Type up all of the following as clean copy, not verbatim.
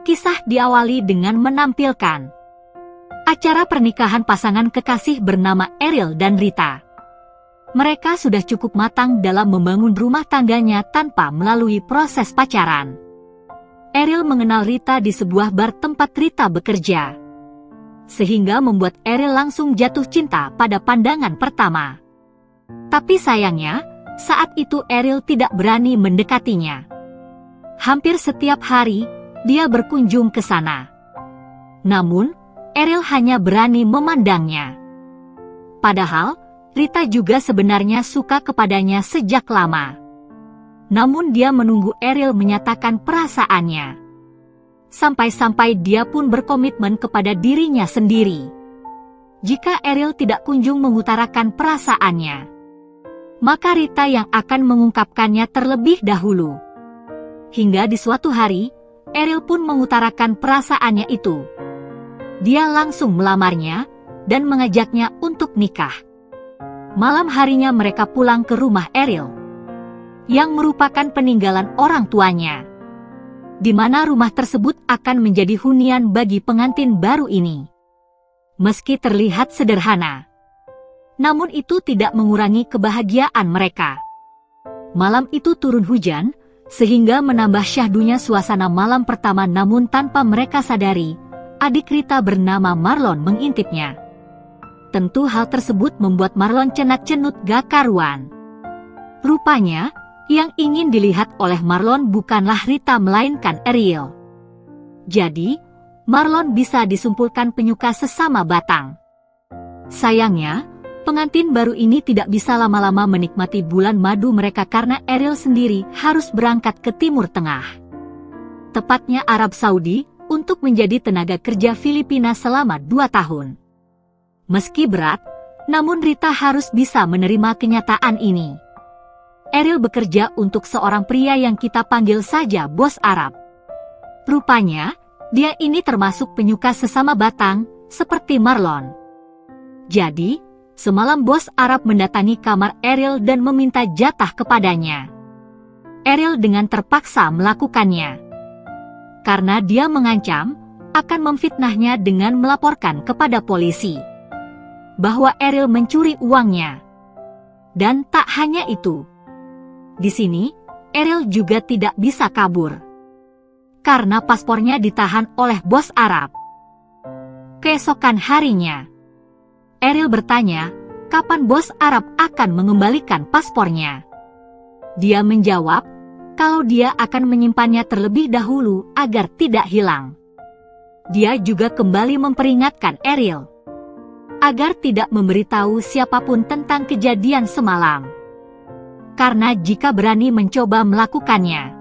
Kisah diawali dengan menampilkan acara pernikahan pasangan kekasih bernama Ariel dan Rita. Mereka sudah cukup matang dalam membangun rumah tangganya tanpa melalui proses pacaran. Ariel mengenal Rita di sebuah bar tempat Rita bekerja, sehingga membuat Ariel langsung jatuh cinta pada pandangan pertama. Tapi sayangnya, saat itu Ariel tidak berani mendekatinya. Hampir setiap hari, dia berkunjung ke sana. Namun, Ariel hanya berani memandangnya. Padahal, Rita juga sebenarnya suka kepadanya sejak lama. Namun dia menunggu Ariel menyatakan perasaannya. Sampai-sampai dia pun berkomitmen kepada dirinya sendiri. Jika Ariel tidak kunjung mengutarakan perasaannya, maka Rita yang akan mengungkapkannya terlebih dahulu. Hingga di suatu hari, Ariel pun mengutarakan perasaannya itu. Dia langsung melamarnya dan mengajaknya untuk nikah. Malam harinya mereka pulang ke rumah Ariel, yang merupakan peninggalan orang tuanya, di mana rumah tersebut akan menjadi hunian bagi pengantin baru ini. Meski terlihat sederhana, namun itu tidak mengurangi kebahagiaan mereka. Malam itu turun hujan, sehingga menambah syahdunya suasana malam pertama, namun tanpa mereka sadari, adik Rita bernama Marlon mengintipnya. Tentu hal tersebut membuat Marlon cenat-cenut gak karuan. Rupanya, yang ingin dilihat oleh Marlon bukanlah Rita melainkan Ariel. Jadi, Marlon bisa disimpulkan penyuka sesama batang. Sayangnya, pengantin baru ini tidak bisa lama-lama menikmati bulan madu mereka karena Ariel sendiri harus berangkat ke Timur Tengah, tepatnya Arab Saudi, untuk menjadi tenaga kerja Filipina selama 2 tahun. Meski berat, namun Rita harus bisa menerima kenyataan ini. Ariel bekerja untuk seorang pria yang kita panggil saja Bos Arab. Rupanya, dia ini termasuk penyuka sesama batang, seperti Marlon. Jadi, semalam Bos Arab mendatangi kamar Ariel dan meminta jatah kepadanya. Ariel dengan terpaksa melakukannya, karena dia mengancam akan memfitnahnya dengan melaporkan kepada polisi bahwa Ariel mencuri uangnya. Dan tak hanya itu, di sini Ariel juga tidak bisa kabur, karena paspornya ditahan oleh Bos Arab. Keesokan harinya, Ariel bertanya, kapan Bos Arab akan mengembalikan paspornya. Dia menjawab, kalau dia akan menyimpannya terlebih dahulu agar tidak hilang. Dia juga kembali memperingatkan Ariel agar tidak memberitahu siapapun tentang kejadian semalam, karena jika berani mencoba melakukannya,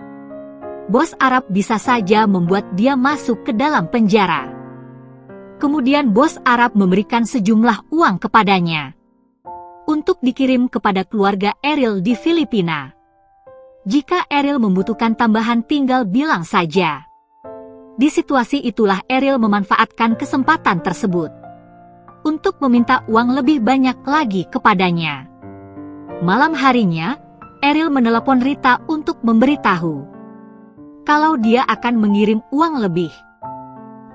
Bos Arab bisa saja membuat dia masuk ke dalam penjara. Kemudian Bos Arab memberikan sejumlah uang kepadanya untuk dikirim kepada keluarga Ariel di Filipina. Jika Ariel membutuhkan tambahan tinggal bilang saja. Di situasi itulah Ariel memanfaatkan kesempatan tersebut untuk meminta uang lebih banyak lagi kepadanya. Malam harinya, Ariel menelepon Rita untuk memberitahu kalau dia akan mengirim uang lebih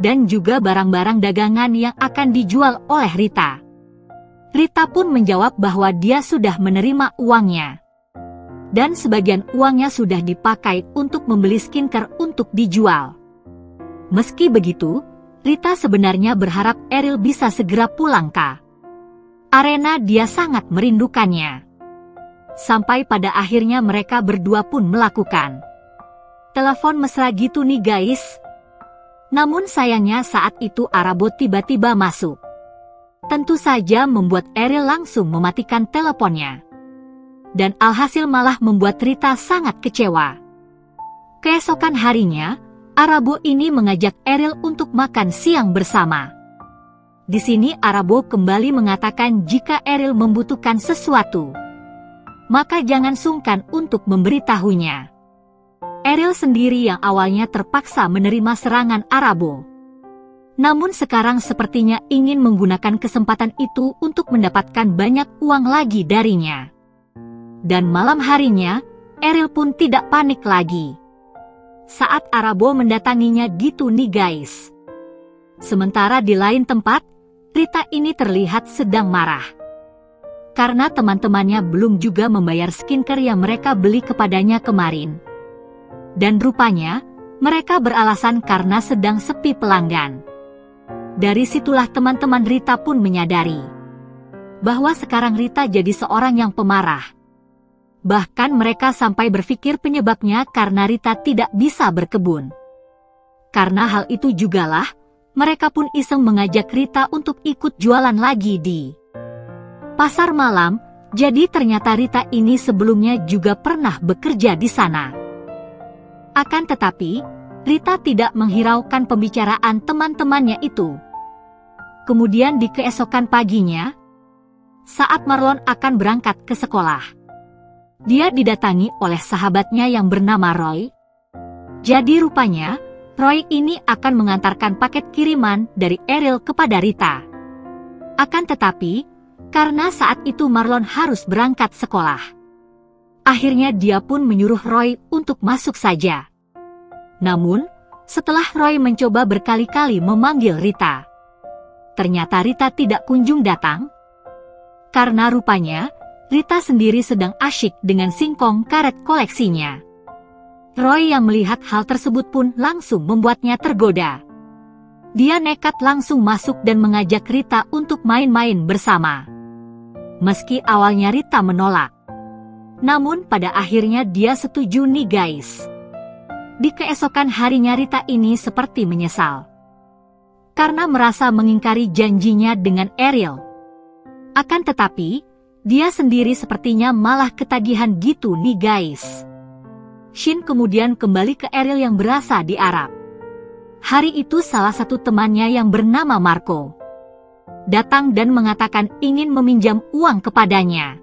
dan juga barang-barang dagangan yang akan dijual oleh Rita. Rita pun menjawab bahwa dia sudah menerima uangnya, dan sebagian uangnya sudah dipakai untuk membeli skincare untuk dijual. Meski begitu, Rita sebenarnya berharap Ariel bisa segera pulang ke arena, dia sangat merindukannya. Sampai pada akhirnya mereka berdua pun melakukan telepon mesra gitu nih guys. Namun sayangnya saat itu Arabo tiba-tiba masuk. Tentu saja membuat Ariel langsung mematikan teleponnya. Dan alhasil malah membuat Rita sangat kecewa. Keesokan harinya, Arabo ini mengajak Ariel untuk makan siang bersama. Di sini Arabo kembali mengatakan jika Ariel membutuhkan sesuatu, maka jangan sungkan untuk memberitahunya. Ariel sendiri yang awalnya terpaksa menerima serangan Arabo, namun sekarang sepertinya ingin menggunakan kesempatan itu untuk mendapatkan banyak uang lagi darinya. Dan malam harinya, Ariel pun tidak panik lagi. saat Arabo mendatanginya gitu nih guys. Sementara di lain tempat, Rita ini terlihat sedang marah. Karena teman-temannya belum juga membayar skincare yang mereka beli kepadanya kemarin. Dan rupanya, mereka beralasan karena sedang sepi pelanggan. Dari situlah teman-teman Rita pun menyadari bahwa sekarang Rita jadi seorang yang pemarah. Bahkan mereka sampai berpikir penyebabnya karena Rita tidak bisa berkebun. Karena hal itu jugalah, mereka pun iseng mengajak Rita untuk ikut jualan lagi di pasar malam. Jadi ternyata Rita ini sebelumnya juga pernah bekerja di sana. Akan tetapi, Rita tidak menghiraukan pembicaraan teman-temannya itu. Kemudian di keesokan paginya, saat Marlon akan berangkat ke sekolah, dia didatangi oleh sahabatnya yang bernama Roy. Jadi rupanya, Roy ini akan mengantarkan paket kiriman dari Ariel kepada Rita. Akan tetapi, karena saat itu Marlon harus berangkat sekolah, akhirnya dia pun menyuruh Roy untuk masuk saja. Namun, setelah Roy mencoba berkali-kali memanggil Rita, ternyata Rita tidak kunjung datang. Karena rupanya, Rita sendiri sedang asyik dengan singkong karet koleksinya. Roy yang melihat hal tersebut pun langsung membuatnya tergoda. Dia nekat langsung masuk dan mengajak Rita untuk main-main bersama. Meski awalnya Rita menolak, namun pada akhirnya dia setuju nih guys. Di keesokan harinya Rita ini seperti menyesal karena merasa mengingkari janjinya dengan Ariel. Akan tetapi, dia sendiri sepertinya malah ketagihan gitu nih guys. Shin kemudian kembali ke Ariel yang berasa di Arab. Hari itu salah satu temannya yang bernama Marco datang dan mengatakan ingin meminjam uang kepadanya.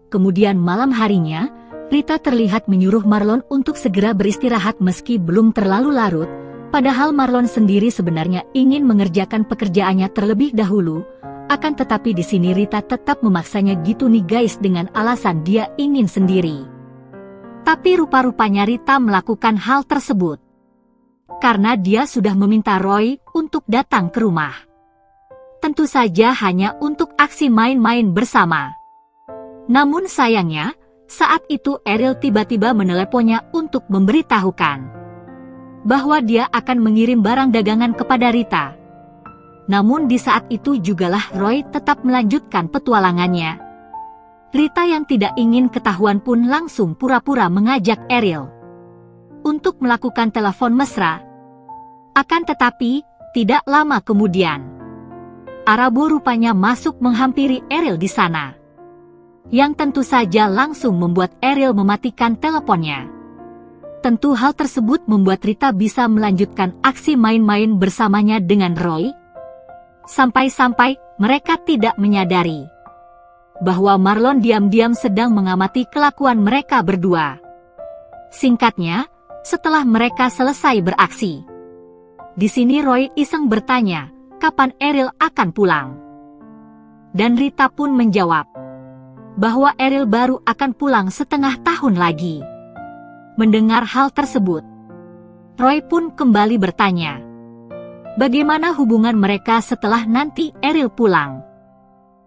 Kemudian malam harinya, Rita terlihat menyuruh Marlon untuk segera beristirahat meski belum terlalu larut, padahal Marlon sendiri sebenarnya ingin mengerjakan pekerjaannya terlebih dahulu. Akan tetapi di sini Rita tetap memaksanya gitu nih guys dengan alasan dia ingin sendiri. Tapi rupa-rupanya Rita melakukan hal tersebut karena dia sudah meminta Roy untuk datang ke rumah. Tentu saja hanya untuk aksi main-main bersama. Namun sayangnya, saat itu Ariel tiba-tiba meneleponnya untuk memberitahukan bahwa dia akan mengirim barang dagangan kepada Rita. Namun di saat itu jugalah Roy tetap melanjutkan petualangannya. Rita yang tidak ingin ketahuan pun langsung pura-pura mengajak Ariel untuk melakukan telepon mesra. Akan tetapi, tidak lama kemudian, Arabo rupanya masuk menghampiri Ariel di sana, yang tentu saja langsung membuat Ariel mematikan teleponnya. Tentu hal tersebut membuat Rita bisa melanjutkan aksi main-main bersamanya dengan Roy. Sampai-sampai mereka tidak menyadari bahwa Marlon diam-diam sedang mengamati kelakuan mereka berdua. Singkatnya, setelah mereka selesai beraksi, di sini Roy iseng bertanya, kapan Ariel akan pulang? Dan Rita pun menjawab bahwa Ariel baru akan pulang setengah tahun lagi. Mendengar hal tersebut, Roy pun kembali bertanya, bagaimana hubungan mereka setelah nanti Ariel pulang?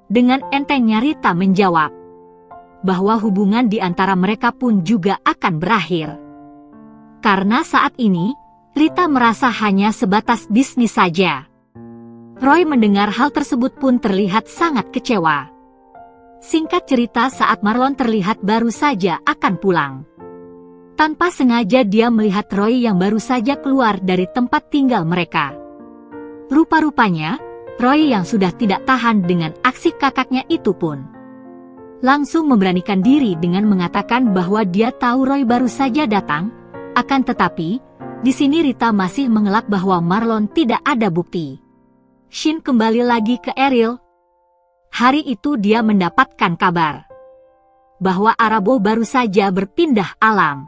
Dengan entengnya Rita menjawab bahwa hubungan di antara mereka pun juga akan berakhir. Karena saat ini, Rita merasa hanya sebatas bisnis saja. Roy mendengar hal tersebut pun terlihat sangat kecewa. Singkat cerita, saat Marlon terlihat baru saja akan pulang, tanpa sengaja dia melihat Roy yang baru saja keluar dari tempat tinggal mereka. Rupa-rupanya, Roy yang sudah tidak tahan dengan aksi kakaknya itu pun langsung memberanikan diri dengan mengatakan bahwa dia tahu Roy baru saja datang. Akan tetapi, di sini Rita masih mengelak bahwa Marlon tidak ada bukti. Shin kembali lagi ke Ariel. Hari itu dia mendapatkan kabar bahwa Arabo baru saja berpindah alam.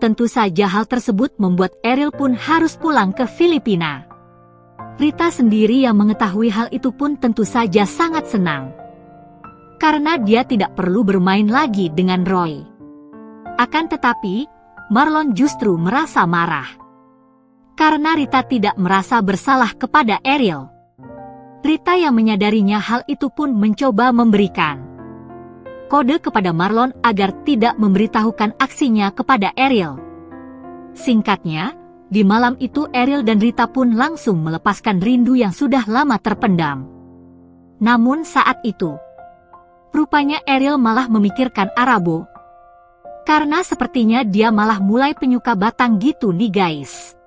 Tentu saja hal tersebut membuat Ariel pun harus pulang ke Filipina. Rita sendiri yang mengetahui hal itu pun tentu saja sangat senang, karena dia tidak perlu bermain lagi dengan Roy. Akan tetapi, Marlon justru merasa marah. Karena Rita tidak merasa bersalah kepada Ariel. Rita yang menyadarinya hal itu pun mencoba memberikan kode kepada Marlon agar tidak memberitahukan aksinya kepada Ariel. Singkatnya, di malam itu Ariel dan Rita pun langsung melepaskan rindu yang sudah lama terpendam. Namun saat itu, rupanya Ariel malah memikirkan Arabo. Karena sepertinya dia malah mulai penyuka batang gitu nih guys.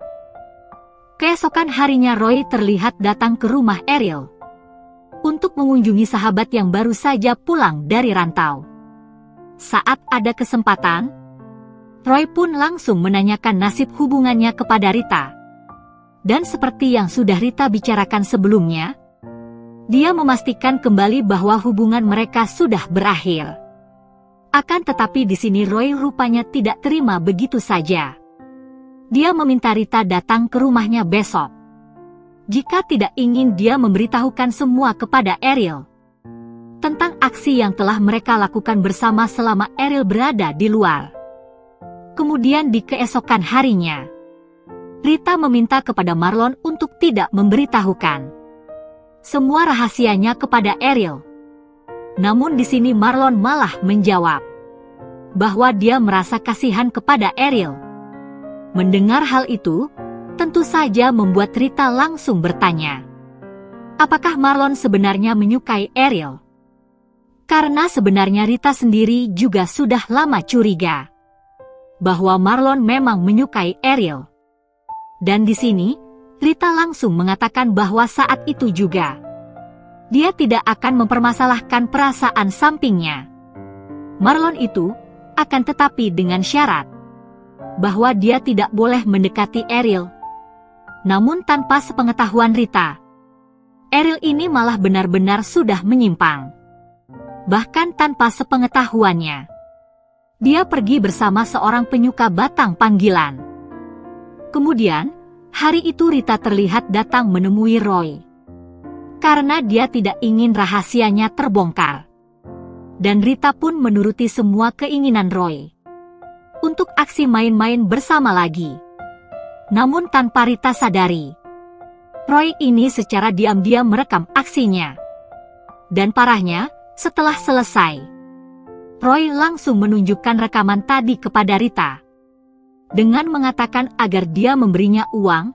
Keesokan harinya Roy terlihat datang ke rumah Ariel untuk mengunjungi sahabat yang baru saja pulang dari rantau. Saat ada kesempatan, Roy pun langsung menanyakan nasib hubungannya kepada Rita. Dan seperti yang sudah Rita bicarakan sebelumnya, dia memastikan kembali bahwa hubungan mereka sudah berakhir. Akan tetapi di sini Roy rupanya tidak terima begitu saja. Dia meminta Rita datang ke rumahnya besok. Jika tidak ingin dia memberitahukan semua kepada Ariel tentang aksi yang telah mereka lakukan bersama selama Ariel berada di luar. Kemudian di keesokan harinya, Rita meminta kepada Marlon untuk tidak memberitahukan semua rahasianya kepada Ariel. Namun di sini Marlon malah menjawab bahwa dia merasa kasihan kepada Ariel. Mendengar hal itu, tentu saja membuat Rita langsung bertanya, apakah Marlon sebenarnya menyukai Ariel? Karena sebenarnya Rita sendiri juga sudah lama curiga bahwa Marlon memang menyukai Ariel. Dan di sini, Rita langsung mengatakan bahwa saat itu juga dia tidak akan mempermasalahkan perasaan sampingnya, Marlon itu, akan tetapi dengan syarat bahwa dia tidak boleh mendekati Ariel. Namun tanpa sepengetahuan Rita, Ariel ini malah benar-benar sudah menyimpang. Bahkan tanpa sepengetahuannya, dia pergi bersama seorang penyuka batang panggilan. Kemudian, hari itu Rita terlihat datang menemui Roy. Karena dia tidak ingin rahasianya terbongkar. Dan Rita pun menuruti semua keinginan Roy untuk aksi main-main bersama lagi. Namun tanpa Rita sadari, Roy ini secara diam-diam merekam aksinya. Dan parahnya, setelah selesai, Roy langsung menunjukkan rekaman tadi kepada Rita dengan mengatakan agar dia memberinya uang.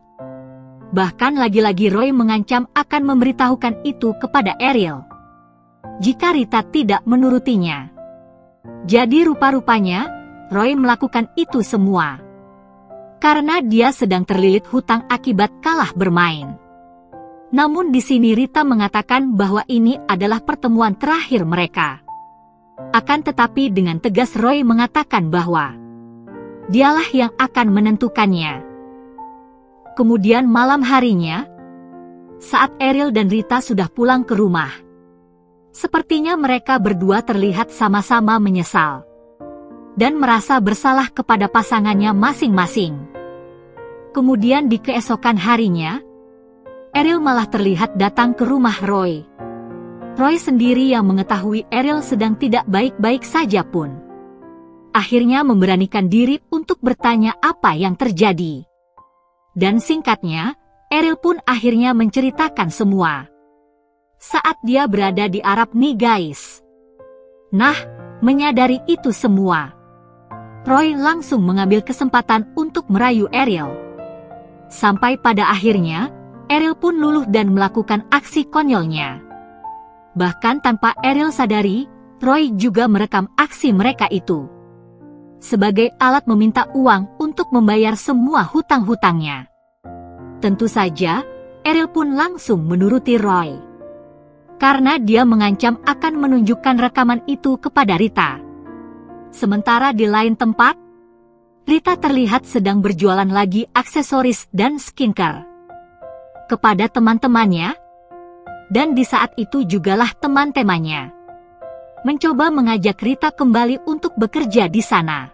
Bahkan lagi-lagi Roy mengancam akan memberitahukan itu kepada Ariel jika Rita tidak menurutinya. Jadi rupa-rupanya Roy melakukan itu semua karena dia sedang terlilit hutang akibat kalah bermain. Namun di sini Rita mengatakan bahwa ini adalah pertemuan terakhir mereka. Akan tetapi dengan tegas Roy mengatakan bahwa dialah yang akan menentukannya. Kemudian malam harinya, saat Ariel dan Rita sudah pulang ke rumah, sepertinya mereka berdua terlihat sama-sama menyesal dan merasa bersalah kepada pasangannya masing-masing. Kemudian di keesokan harinya, Ariel malah terlihat datang ke rumah Roy. Roy sendiri yang mengetahui Ariel sedang tidak baik-baik saja pun akhirnya memberanikan diri untuk bertanya apa yang terjadi. Dan singkatnya, Ariel pun akhirnya menceritakan semua saat dia berada di Arab nih guys. Nah, menyadari itu semua, Roy langsung mengambil kesempatan untuk merayu Ariel. Sampai pada akhirnya, Ariel pun luluh dan melakukan aksi konyolnya. Bahkan tanpa Ariel sadari, Roy juga merekam aksi mereka itu sebagai alat meminta uang untuk membayar semua hutang-hutangnya. Tentu saja, Ariel pun langsung menuruti Roy karena dia mengancam akan menunjukkan rekaman itu kepada Rita. Sementara di lain tempat, Rita terlihat sedang berjualan lagi aksesoris dan skincare kepada teman-temannya, dan di saat itu jugalah teman-temannya mencoba mengajak Rita kembali untuk bekerja di sana.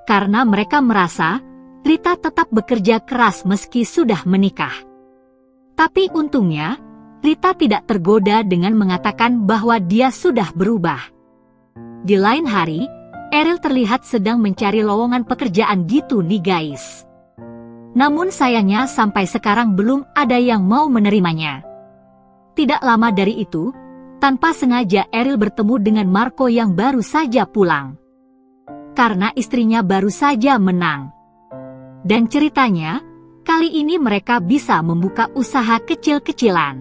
Karena mereka merasa Rita tetap bekerja keras meski sudah menikah. Tapi untungnya, Rita tidak tergoda dengan mengatakan bahwa dia sudah berubah. Di lain hari, Ariel terlihat sedang mencari lowongan pekerjaan gitu nih guys. Namun sayangnya sampai sekarang belum ada yang mau menerimanya. Tidak lama dari itu, tanpa sengaja Ariel bertemu dengan Marco yang baru saja pulang. Karena istrinya baru saja menang. Dan ceritanya, kali ini mereka bisa membuka usaha kecil-kecilan.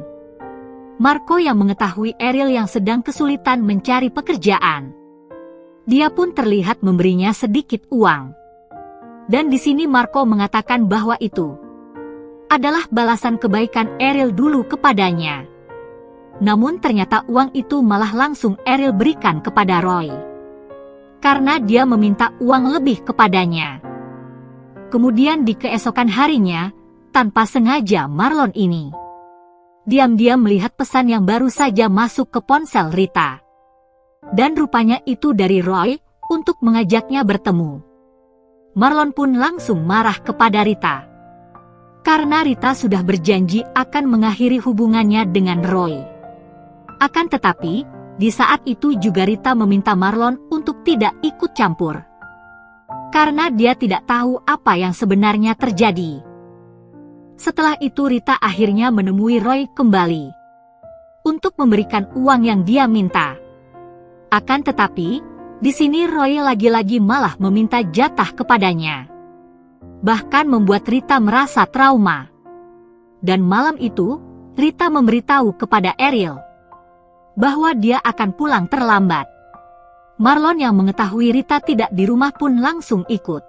Marco yang mengetahui Ariel yang sedang kesulitan mencari pekerjaan. Dia pun terlihat memberinya sedikit uang. Dan di sini Marco mengatakan bahwa itu adalah balasan kebaikan Ariel dulu kepadanya. Namun ternyata uang itu malah langsung Ariel berikan kepada Roy. Karena dia meminta uang lebih kepadanya. Kemudian di keesokan harinya, tanpa sengaja Marlon ini diam-diam melihat pesan yang baru saja masuk ke ponsel Rita. Dan rupanya itu dari Roy untuk mengajaknya bertemu. Marlon pun langsung marah kepada Rita. Karena Rita sudah berjanji akan mengakhiri hubungannya dengan Roy. Akan tetapi, di saat itu juga Rita meminta Marlon untuk tidak ikut campur. Karena dia tidak tahu apa yang sebenarnya terjadi. Setelah itu Rita akhirnya menemui Roy kembali. Untuk memberikan uang yang dia minta. Akan tetapi, di sini Roy lagi-lagi malah meminta jatah kepadanya. Bahkan membuat Rita merasa trauma. Dan malam itu, Rita memberitahu kepada Ariel bahwa dia akan pulang terlambat. Marlon yang mengetahui Rita tidak di rumah pun langsung ikut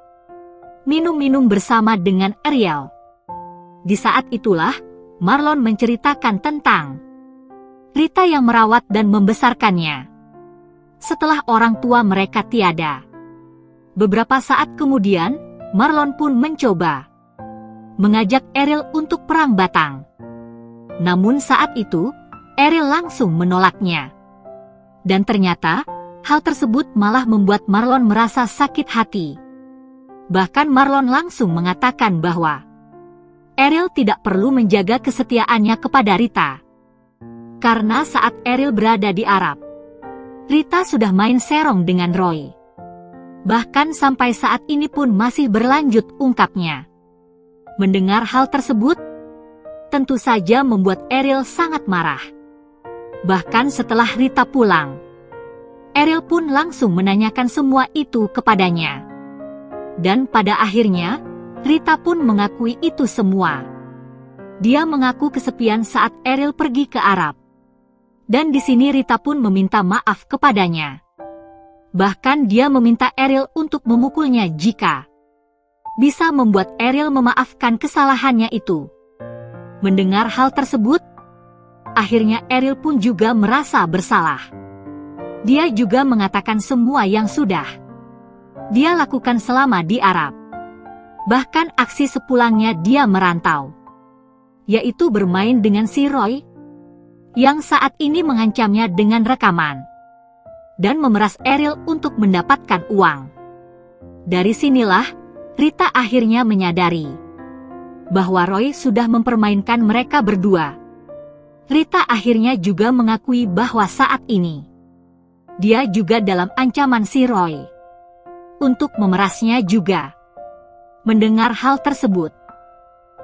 minum-minum bersama dengan Ariel. Di saat itulah, Marlon menceritakan tentang Rita yang merawat dan membesarkannya. Setelah orang tua mereka tiada. Beberapa saat kemudian, Marlon pun mencoba mengajak Ariel untuk perang batang. Namun saat itu, Ariel langsung menolaknya. Dan ternyata, hal tersebut malah membuat Marlon merasa sakit hati. Bahkan Marlon langsung mengatakan bahwa Ariel tidak perlu menjaga kesetiaannya kepada Rita. Karena saat Ariel berada di Arab, Rita sudah main serong dengan Roy. Bahkan sampai saat ini pun masih berlanjut, ungkapnya. Mendengar hal tersebut, tentu saja membuat Ariel sangat marah. Bahkan setelah Rita pulang, Ariel pun langsung menanyakan semua itu kepadanya. Dan pada akhirnya, Rita pun mengakui itu semua. Dia mengaku kesepian saat Ariel pergi ke Arab. Dan di sini Rita pun meminta maaf kepadanya. Bahkan dia meminta Ariel untuk memukulnya jika bisa membuat Ariel memaafkan kesalahannya itu. Mendengar hal tersebut, akhirnya Ariel pun juga merasa bersalah. Dia juga mengatakan semua yang sudah dia lakukan selama di Arab. Bahkan aksi sepulangnya dia merantau, yaitu bermain dengan si Roy, yang saat ini mengancamnya dengan rekaman, dan memeras Ariel untuk mendapatkan uang. Dari sinilah, Rita akhirnya menyadari bahwa Roy sudah mempermainkan mereka berdua. Rita akhirnya juga mengakui bahwa saat ini, dia juga dalam ancaman si Roy untuk memerasnya juga. Mendengar hal tersebut,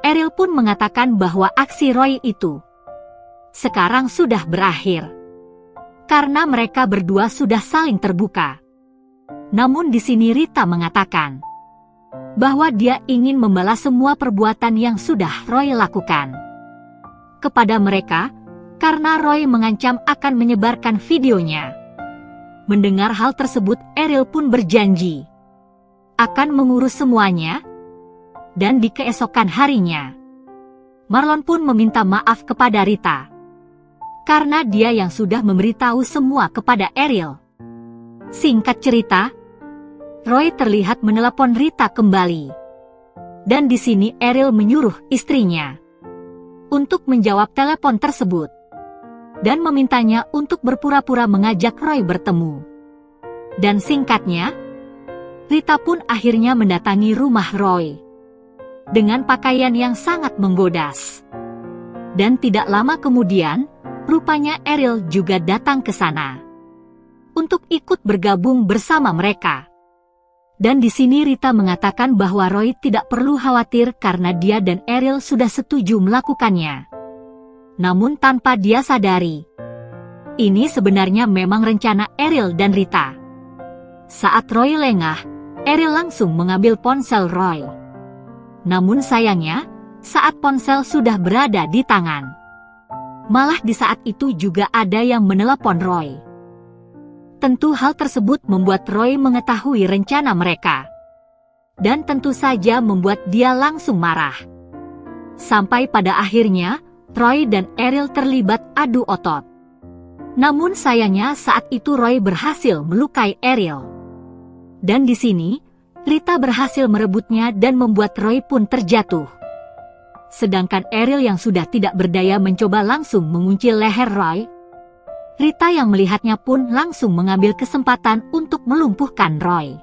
Ariel pun mengatakan bahwa aksi Roy itu sekarang sudah berakhir. Karena mereka berdua sudah saling terbuka. Namun di sini Rita mengatakan bahwa dia ingin membalas semua perbuatan yang sudah Roy lakukan kepada mereka, karena Roy mengancam akan menyebarkan videonya. Mendengar hal tersebut, Ariel pun berjanji akan mengurus semuanya. Dan di keesokan harinya, Marlon pun meminta maaf kepada Rita. Karena dia yang sudah memberitahu semua kepada Ariel. Singkat cerita, Roy terlihat menelepon Rita kembali. Dan di sini Ariel menyuruh istrinya untuk menjawab telepon tersebut. Dan memintanya untuk berpura-pura mengajak Roy bertemu. Dan singkatnya, Rita pun akhirnya mendatangi rumah Roy dengan pakaian yang sangat menggodas. Dan tidak lama kemudian, rupanya Ariel juga datang ke sana untuk ikut bergabung bersama mereka. Dan di sini Rita mengatakan bahwa Roy tidak perlu khawatir karena dia dan Ariel sudah setuju melakukannya. Namun tanpa dia sadari, ini sebenarnya memang rencana Ariel dan Rita. Saat Roy lengah, Ariel langsung mengambil ponsel Roy. Namun sayangnya, saat ponsel sudah berada di tangan, malah di saat itu juga ada yang menelepon Roy. Tentu hal tersebut membuat Roy mengetahui rencana mereka. Dan tentu saja membuat dia langsung marah. Sampai pada akhirnya, Roy dan Ariel terlibat adu otot. Namun sayangnya saat itu Roy berhasil melukai Ariel. Dan di sini, Rita berhasil merebutnya dan membuat Roy pun terjatuh. Sedangkan Ariel yang sudah tidak berdaya mencoba langsung mengunci leher Roy. Rita yang melihatnya pun langsung mengambil kesempatan untuk melumpuhkan Roy.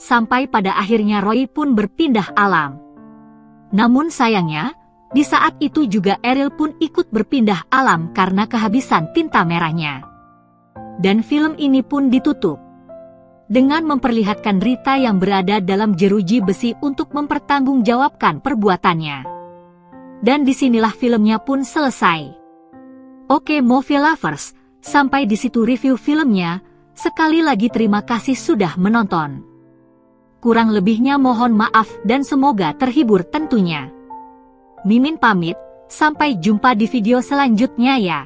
Sampai pada akhirnya Roy pun berpindah alam. Namun sayangnya, di saat itu juga Ariel pun ikut berpindah alam karena kehabisan tinta merahnya. Dan film ini pun ditutup dengan memperlihatkan Rita yang berada dalam jeruji besi untuk mempertanggungjawabkan perbuatannya. Dan disinilah filmnya pun selesai. Oke movie lovers, sampai di situ review filmnya. Sekali lagi terima kasih sudah menonton. Kurang lebihnya mohon maaf dan semoga terhibur tentunya. Mimin pamit, sampai jumpa di video selanjutnya ya.